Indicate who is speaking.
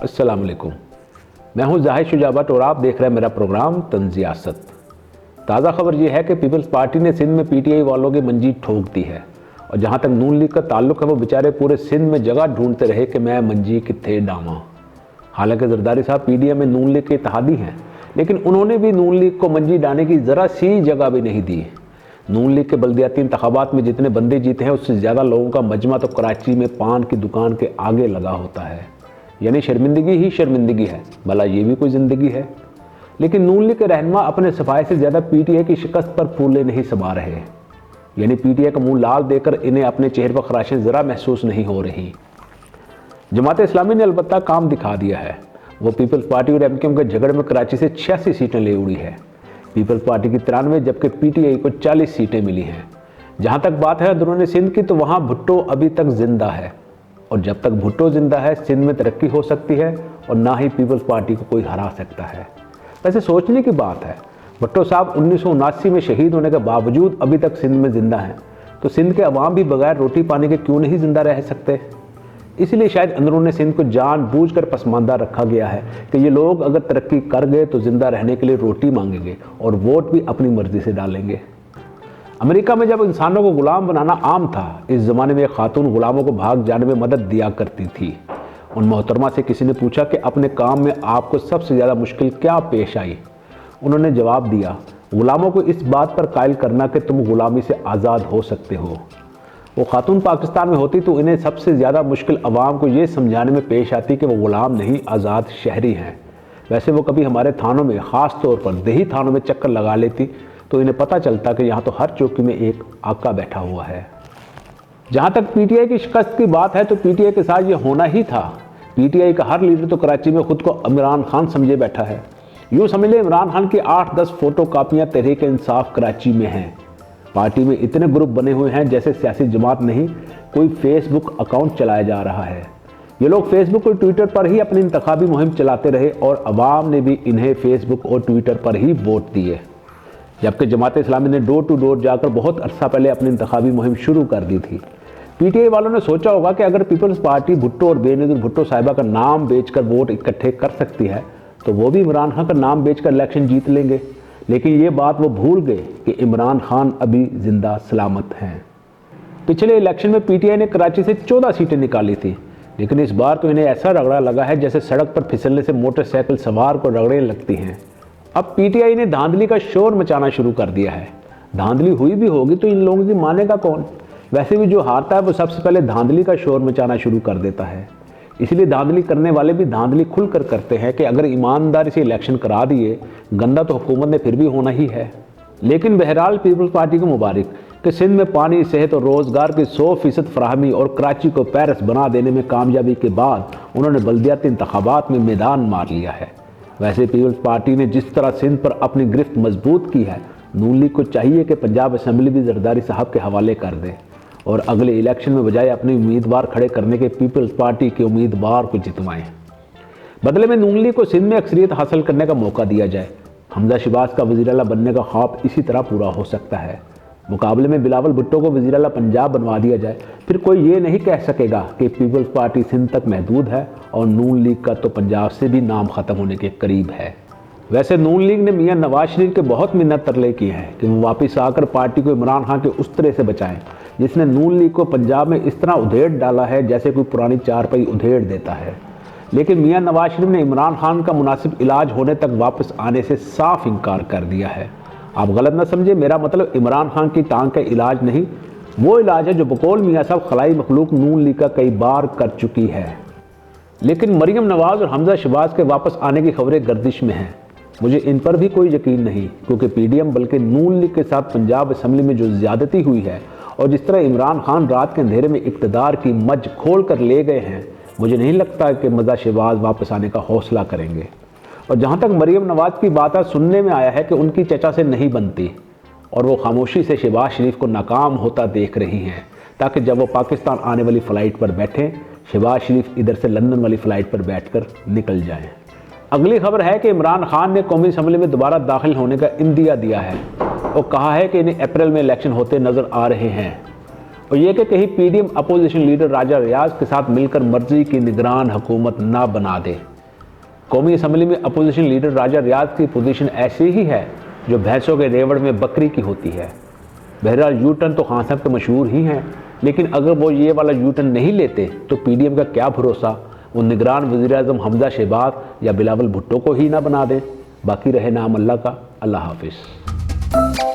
Speaker 1: अस्सलाम वालेकुम। मैं हूं जाहिद शुजा भट्ट और आप देख रहे हैं मेरा प्रोग्राम तंज़ियासत। ताज़ा खबर यह है कि पीपल्स पार्टी ने सिंध में पीटीआई वालों की मंजी ठोक दी है और जहां तक नून लीग का ताल्लुक है वो बेचारे पूरे सिंध में जगह ढूंढते रहे कि मैं मंजी कित्थे डावां। हालांकि जरदारी साहब पीडीएम में नून लीग के इत्तेहादी हैं, लेकिन उन्होंने भी नून लीग को मंजी डालने की ज़रा सी जगह भी नहीं दी। नून लीग के बल्दियाती इंतखाबात में जितने बंदे जीते हैं उससे ज़्यादा लोगों का मजमा तो कराची में पान की दुकान के आगे लगा होता है। यानी शर्मिंदगी ही शर्मिंदगी है, भला ये भी कोई ज़िंदगी है। लेकिन नून लीग के रहनुमा अपने सफाई से ज़्यादा पीटीआई की शिकस्त पर फूले नहीं समा रहे। यानी पीटीआई का मुंह लाल देकर इन्हें अपने चेहरे पर खराशें ज़रा महसूस नहीं हो रही। जमात इस्लामी ने अलबत्ता काम दिखा दिया है। वो पीपल्स पार्टी और एमक्यूएम के झगड़े में कराची से 86 सीटें ले उड़ी है। पीपल्स पार्टी की 93 जबकि पीटीआई को 40 सीटें मिली हैं। जहाँ तक बात है अंदरूनी सिंध की तो वहाँ भुट्टो अभी तक जिंदा है और जब तक भुट्टो जिंदा है सिंध में तरक्की हो सकती है और ना ही पीपल्स पार्टी को कोई हरा सकता है। वैसे सोचने की बात है, भुट्टो साहब 1979 में शहीद होने के बावजूद अभी तक सिंध में जिंदा हैं, तो सिंध के अवाम भी बगैर रोटी पानी के क्यों नहीं जिंदा रह सकते। इसलिए शायद अंदरूनी सिंध को जानबूझकर पसमानदा रखा गया है कि ये लोग अगर तरक्की कर गए तो जिंदा रहने के लिए रोटी मांगेंगे और वोट भी अपनी मर्जी से डालेंगे। अमेरिका में जब इंसानों को गुलाम बनाना आम था, इस ज़माने में एक खातून गुलामों को भाग जाने में मदद दिया करती थी। उन मोहतरमा से किसी ने पूछा कि अपने काम में आपको सबसे ज़्यादा मुश्किल क्या पेश आई। उन्होंने जवाब दिया, गुलामों को इस बात पर कायल करना कि तुम गुलामी से आज़ाद हो सकते हो। वो खातून पाकिस्तान में होती तो इन्हें सबसे ज़्यादा मुश्किल अवाम को ये समझाने में पेश आती कि वो गुलाम नहीं आज़ाद शहरी हैं। वैसे वो कभी हमारे थानों में, ख़ास तौर पर देही थानों में चक्कर लगा लेती तो इन्हें पता चलता कि यहाँ तो हर चौकी में एक आका बैठा हुआ है। जहाँ तक पीटीआई की शिकस्त की बात है तो पीटीआई के साथ ये होना ही था। पीटीआई का हर लीडर तो कराची में खुद को इमरान खान समझे बैठा है। यूँ समझ ले इमरान खान की 8-10 फोटो कापियाँ तहरीक इंसाफ कराची में हैं। पार्टी में इतने ग्रुप बने हुए हैं जैसे सियासी जमात नहीं, कोई फेसबुक अकाउंट चलाया जा रहा है। ये लोग फेसबुक और ट्विटर पर ही अपनी इंतखाबी मुहिम चलाते रहे और अवाम ने भी इन्हें फेसबुक और ट्विटर पर ही वोट दिए, जबकि जमात इस्लामी ने डोर टू डोर जाकर बहुत अरसा पहले अपनी इंतखाबी मुहिम शुरू कर दी थी। पीटीआई वालों ने सोचा होगा कि अगर पीपल्स पार्टी भुट्टो और बेनज़ीर भुट्टो साहिबा का नाम बेचकर वोट इकट्ठे कर सकती है तो वो भी इमरान खान का नाम बेचकर इलेक्शन जीत लेंगे। लेकिन ये बात वो भूल गए कि इमरान खान अभी जिंदा सलामत हैं। पिछले इलेक्शन में पीटीआई ने कराची से 14 सीटें निकाली थी, लेकिन इस बार तो इन्हें ऐसा रगड़ा लगा है जैसे सड़क पर फिसलने से मोटरसाइकिल सवार को रगड़े लगती हैं। अब पीटीआई ने धांधली का शोर मचाना शुरू कर दिया है। धांधली हुई भी होगी तो इन लोगों की मानेगा कौन। वैसे भी जो हारता है वो सबसे पहले धांधली का शोर मचाना शुरू कर देता है। इसलिए धांधली करने वाले भी धांधली खुलकर करते हैं कि अगर ईमानदारी से इलेक्शन करा दिए, गंदा तो हुकूमत ने फिर भी होना ही है। लेकिन बहरहाल पीपल्स पार्टी को मुबारक कि सिंध में पानी, सेहत और रोज़गार की 100% फराहमी और कराची को पेरिस बना देने में कामयाबी के बाद उन्होंने बल्दियाती इंतखाबात में मैदान मार लिया है। वैसे पीपल्स पार्टी ने जिस तरह सिंध पर अपनी गिरफ्त मजबूत की है, नून लीग को चाहिए कि पंजाब असम्बली भी जरदारी साहब के हवाले कर दे और अगले इलेक्शन में बजाय अपने उम्मीदवार खड़े करने के पीपल्स पार्टी के उम्मीदवार को जितवाएं। बदले में नून लीग को सिंध में अक्सरियत हासिल करने का मौका दिया जाए। हमजा शहबाज का वज़ीर आला बनने का ख्वाब इसी तरह पूरा हो सकता है। मुकाबले में बिलावल भुट्टो को वज़ीर आला पंजाब बनवा दिया जाए, फिर कोई ये नहीं कह सकेगा कि पीपल्स पार्टी सिंध तक महदूद है और नून लीग का तो पंजाब से भी नाम ख़त्म होने के करीब है। वैसे नून लीग ने मियां नवाज शरीफ के बहुत मिन्नत तरले किए हैं कि वो वापस आकर पार्टी को इमरान खान के उस तरह से बचाएं जिसने नून लीग को पंजाब में इस तरह उधेड़ डाला है जैसे कोई पुरानी चारपाई उधेड़ देता है। लेकिन मियां नवाज शरीफ ने इमरान खान का मुनासिब इलाज होने तक वापस आने से साफ इनकार कर दिया है। आप गलत न समझे, मेरा मतलब इमरान खान की टांग का इलाज नहीं, वो इलाज है जो बकौल मियां साहब खलाई मखलूक नून लीग का कई बार कर चुकी है। लेकिन मरियम नवाज और हमजा शहबाज के वापस आने की खबरें गर्दिश में हैं। मुझे इन पर भी कोई यकीन नहीं, क्योंकि पीडीएम बल्कि नून लीग के साथ पंजाब असम्बली में जो ज़्यादती हुई है और जिस तरह इमरान खान रात के अंधेरे में इक़्तिदार की मज खोल कर ले गए हैं, मुझे नहीं लगता कि हमजा शहबाज वापस आने का हौसला करेंगे। और जहाँ तक मरियम नवाज की बात है, सुनने में आया है कि उनकी चचा से नहीं बनती और वो खामोशी से शहबाज शरीफ को नाकाम होता देख रही हैं, ताकि जब वो पाकिस्तान आने वाली फ़्लाइट पर बैठें, शहबाज शरीफ इधर से लंदन वाली फ़्लाइट पर बैठकर निकल जाएं। अगली खबर है कि इमरान खान ने कौमी असम्बली में दोबारा दाखिल होने का इंदिया दिया है और कहा है कि इन्हें अप्रैल में इलेक्शन होते नज़र आ रहे हैं। और ये कि कहीं पीडीएम अपोजिशन लीडर राजा रियाज के साथ मिलकर मर्जी की निगरान हुकूमत ना बना दे। قومی اسمبلی میں اپوزیشن لیڈر راجہ ریاض کی پوزیشن ایسی ہی ہے جو بھینسوں کے ریوڑ میں بکری کی ہوتی ہے۔ بہرحال یو ٹرن تو خان صاحب کے مشہور ہی ہیں، لیکن اگر وہ یہ والا یو ٹرن نہیں لیتے تو پی ڈی ایم کا کیا بھروسہ وہ نگران وزیر اعظم حمزہ شہباز یا بلاول بھٹو کو ہی نہ بنا دیں۔ باقی رہے نام اللہ کا۔ اللہ حافظ۔